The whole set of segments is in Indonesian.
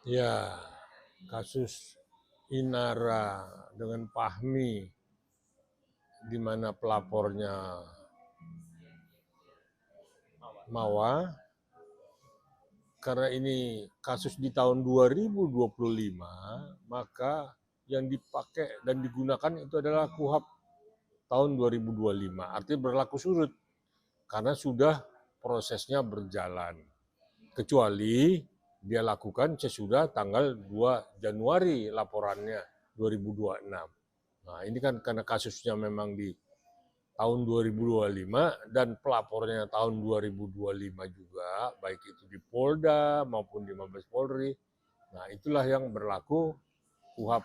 Ya, kasus Inara dengan Fahmi, di mana pelapornya Mawa, karena ini kasus di tahun 2025, maka yang dipakai dan digunakan itu adalah KUHP tahun 2025, artinya berlaku surut karena sudah prosesnya berjalan. Kecuali dia lakukan sesudah tanggal 2 Januari laporannya 2026. Nah, ini kan karena kasusnya memang di tahun 2025 dan pelapornya tahun 2025 juga, baik itu di Polda maupun di Mabes Polri. Nah, itulah yang berlaku KUHP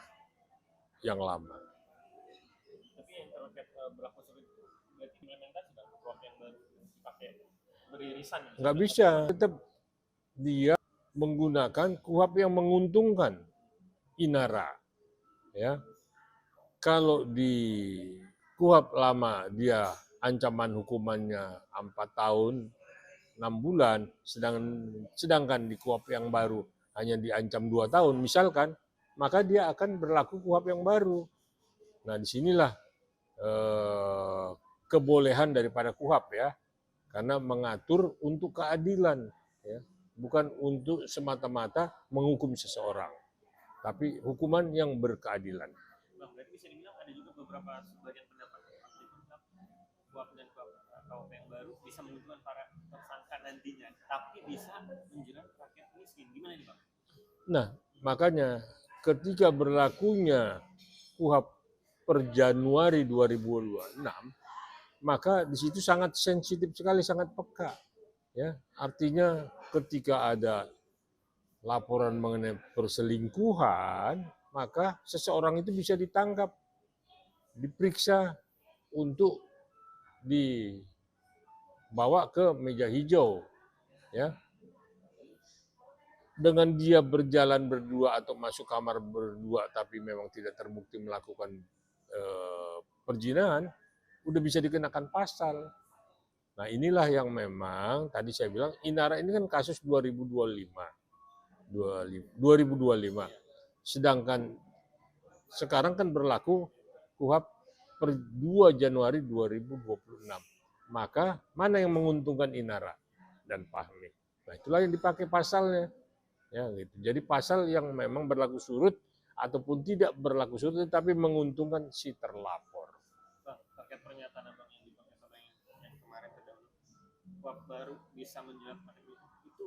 yang lama. Tapi yang terkait berlaku surut itu berarti implementasi bang kuap yang baru dipakai beririsan. Nggak bisa, tetap dia menggunakan KUHP yang menguntungkan Inara. Ya, kalau di KUHP lama dia ancaman hukumannya 4 tahun 6 bulan, sedangkan di KUHP yang baru hanya diancam 2 tahun misalkan, maka dia akan berlaku KUHP yang baru. Nah, disinilah kebolehan daripada KUHP ya, karena mengatur untuk keadilan, ya, bukan untuk semata-mata menghukum seseorang, tapi hukuman yang berkeadilan. Bang, berarti bisa dibilang ada juga beberapa sebagian pendapat aktif tentang kuap dan kuap yang baru bisa menguntungkan para tersangka nantinya, tapi bisa menjerat rakyat miskin. Gimana nih bang? Nah, makanya ketika berlakunya KUHP per Januari 2026, maka di situ sangat sensitif sekali, sangat peka. Ya, artinya ketika ada laporan mengenai perselingkuhan, maka seseorang itu bisa ditangkap, diperiksa untuk dibawa ke meja hijau, ya. Dengan dia berjalan berdua atau masuk kamar berdua, tapi memang tidak terbukti melakukan perjinahan, udah bisa dikenakan pasal. Nah, inilah yang memang tadi saya bilang Inara ini kan kasus 2025. Sedangkan sekarang kan berlaku KUHP per 2 Januari 2026. Maka mana yang menguntungkan Inara dan Fahmi? Nah, itulah yang dipakai pasalnya. Ya, gitu. Jadi pasal yang memang berlaku surut ataupun tidak berlaku surut tetapi menguntungkan si terlapor. Bang, terkait pernyataan abang yang dipakai sama yang kemarin terdahulu, kuap baru bisa menjerat itu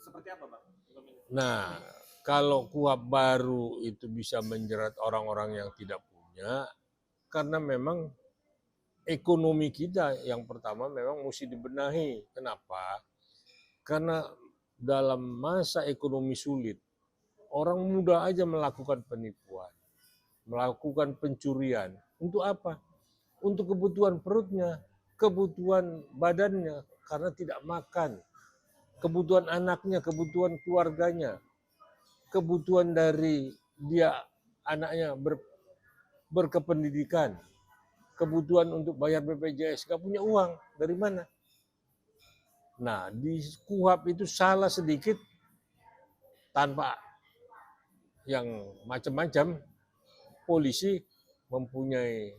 seperti apa bang? Nah, kalau KUHP baru itu bisa menjerat orang-orang yang tidak punya, karena memang ekonomi kita yang pertama memang mesti dibenahi. Kenapa? Karena dalam masa ekonomi sulit, orang muda aja melakukan penipuan, melakukan pencurian. Untuk apa? Untuk kebutuhan perutnya, kebutuhan badannya, karena tidak makan, kebutuhan anaknya, kebutuhan keluarganya, kebutuhan dari dia anaknya berkependidikan, kebutuhan untuk bayar BPJS, nggak punya uang, dari mana? Nah, di KUHP itu salah sedikit tanpa yang macam-macam, polisi mempunyai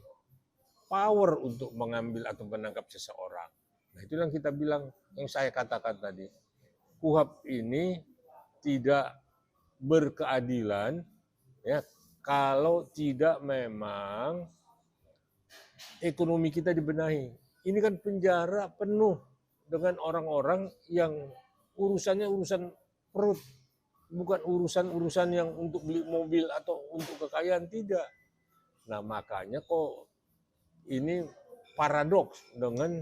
power untuk mengambil atau menangkap seseorang. Nah, itu yang kita bilang, yang saya katakan tadi. KUHP ini tidak berkeadilan ya kalau tidak memang ekonomi kita dibenahi. Ini kan penjara penuh dengan orang-orang yang urusannya urusan perut, bukan urusan-urusan yang untuk beli mobil atau untuk kekayaan, tidak. Nah, makanya kok ini paradoks dengan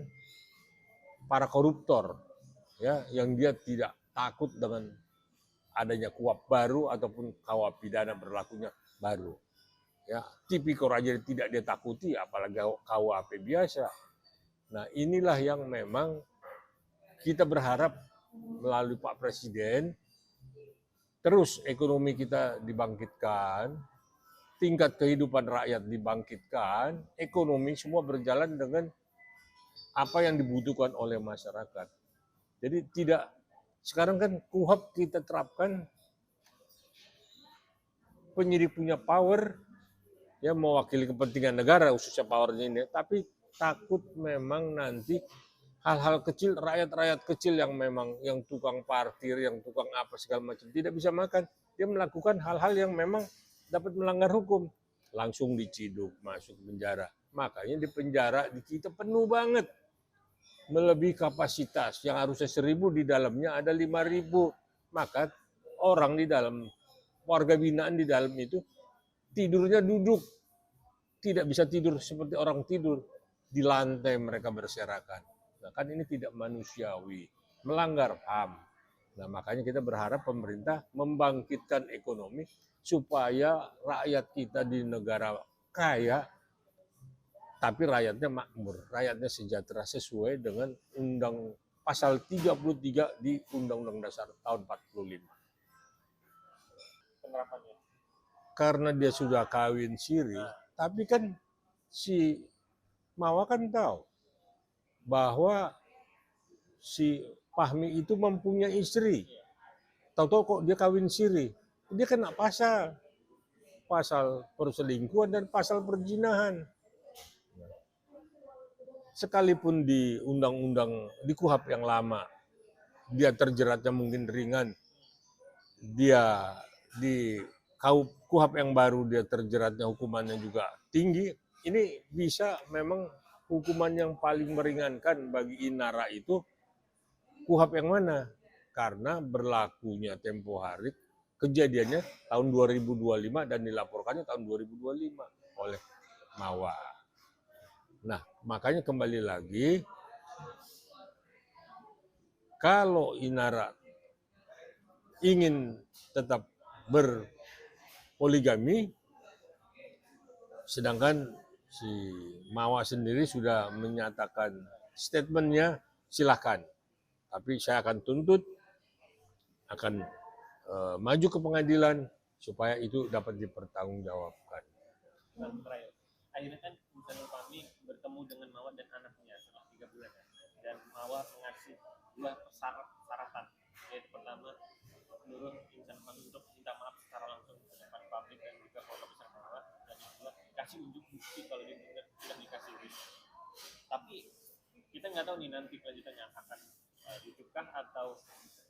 para koruptor ya, yang dia tidak takut dengan adanya KUHP baru ataupun KUHP pidana berlakunya baru. Ya, tipikor aja tidak dia takuti, apalagi KUHP biasa. Nah, inilah yang memang kita berharap melalui Pak Presiden terus ekonomi kita dibangkitkan, tingkat kehidupan rakyat dibangkitkan, ekonomi semua berjalan dengan apa yang dibutuhkan oleh masyarakat. Jadi tidak, sekarang kan KUHP kita terapkan penyidik punya power, ya mewakili kepentingan negara khususnya powernya ini, tapi takut memang nanti hal-hal kecil, rakyat-rakyat kecil yang memang yang tukang parkir, yang tukang apa segala macam tidak bisa makan, dia melakukan hal-hal yang memang dapat melanggar hukum, langsung diciduk, masuk penjara. Makanya di penjara di kita penuh banget, melebihi kapasitas, yang harusnya 1.000 di dalamnya ada 5.000. Maka orang di dalam, warga binaan di dalam itu tidurnya duduk, tidak bisa tidur seperti orang tidur, di lantai mereka berserakan. Nah, kan ini tidak manusiawi, melanggar HAM. Nah, makanya kita berharap pemerintah membangkitkan ekonomi supaya rakyat kita di negara kaya, tapi rakyatnya makmur, rakyatnya sejahtera sesuai dengan pasal 33 di Undang-Undang Dasar tahun 45. Penerapannya. Karena dia sudah kawin siri, tapi kan si Mawa kan tahu bahwa si Fahmi itu mempunyai istri. Tahu-tahu kok dia kawin siri. Dia kena pasal perselingkuhan dan pasal perzinahan. Sekalipun di undang-undang di KUHP yang lama dia terjeratnya mungkin ringan, dia di KUHP yang baru dia terjeratnya hukumannya juga tinggi. Ini bisa memang hukuman yang paling meringankan bagi Inara itu KUHP yang mana? Karena berlakunya tempo hari, kejadiannya tahun 2025 dan dilaporkannya tahun 2025 oleh Mawa. Nah, makanya kembali lagi, kalau Inara ingin tetap berpoligami, sedangkan si Mawa sendiri sudah menyatakan statementnya, silahkan. Tapi saya akan tuntut, akan maju ke pengadilan supaya itu dapat dipertanggungjawabkan. Dan terakhir, akhirnya kan Insan Fahmi bertemu dengan Mawa dan anaknya setelah 3 bulan. Dan Mawa mengasih 2 persyaratan, yaitu pertama menurut Insan Fahmi untuk minta maaf secara langsung ke depan publik dan juga keluarga besar Mawa, dan yang kedua kasih unjuk bukti kalau dia benar tidak dikasih risk. Tapi kita nggak tahu nih nanti kelanjutannya akan dicukah atau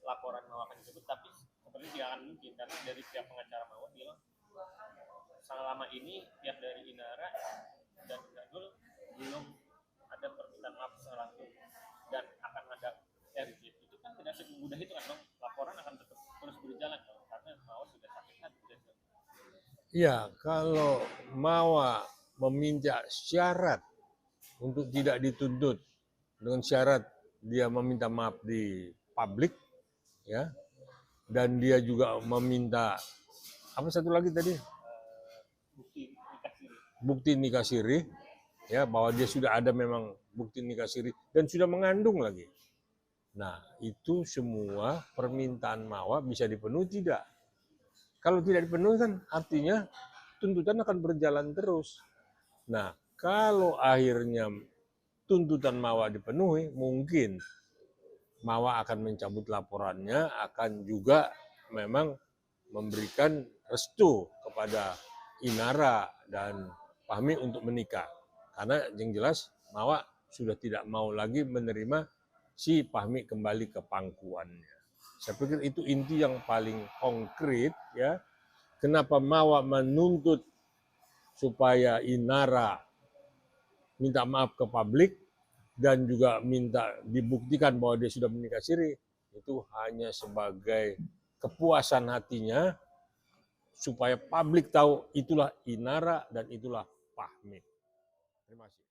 laporan Mawa akan disebut, tapi seperti tidak akan mungkin karena dari pihak pengacara Mawa bilang selama ini pihak dari Inara dan Gadul belum ada permintaan maaf secara langsung dan akan ada RJ. Itu kan tidak semudah itu kan dong, laporan akan tetap terus berjalan dong, karena Mawa sudah sakit hati. Ya, kalau Mawa meminta syarat untuk tidak dituntut dengan syarat dia meminta maaf di publik, ya, dan dia juga meminta apa satu lagi tadi, bukti nikah siri, ya, bahwa dia sudah ada memang bukti nikah siri dan sudah mengandung lagi. Nah, itu semua permintaan Mawa bisa dipenuhi tidak? Kalau tidak dipenuhi kan artinya tuntutan akan berjalan terus. Nah, kalau akhirnya tuntutan Mawa dipenuhi, mungkin Mawa akan mencabut laporannya, akan juga memang memberikan restu kepada Inara dan Fahmi untuk menikah. Karena yang jelas Mawa sudah tidak mau lagi menerima si Fahmi kembali ke pangkuannya. Saya pikir itu inti yang paling konkret, ya. Kenapa Mawa menuntut supaya Inara minta maaf ke publik dan juga minta dibuktikan bahwa dia sudah menikah siri, itu hanya sebagai kepuasan hatinya supaya publik tahu itulah Inara dan itulah Fahmi. Terima kasih.